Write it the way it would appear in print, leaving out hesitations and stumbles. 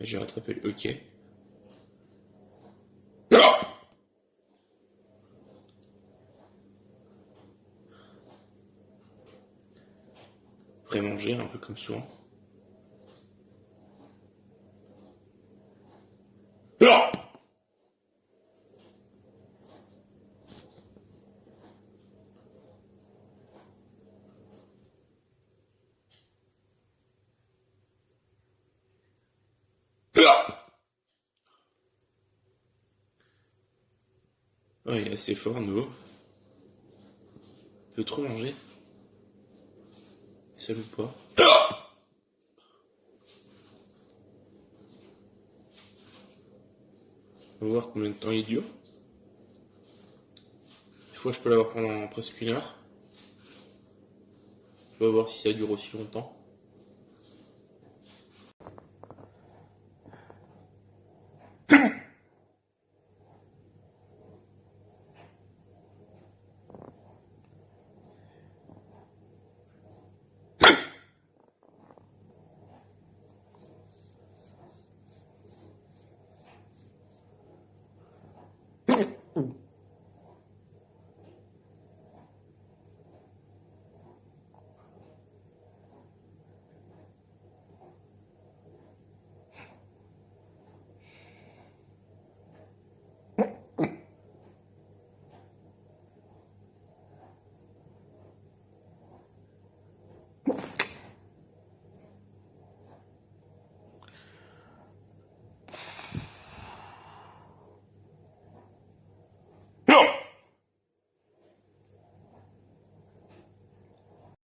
J'ai rattrapé le hockey. Manger un peu comme souvent. Ouais, il est assez fort, nouveau. Il peut trop manger. Ça loupe pas. On va voir combien de temps il dure. Des fois, je peux l'avoir pendant presque 1 heure. On va voir si ça dure aussi longtemps.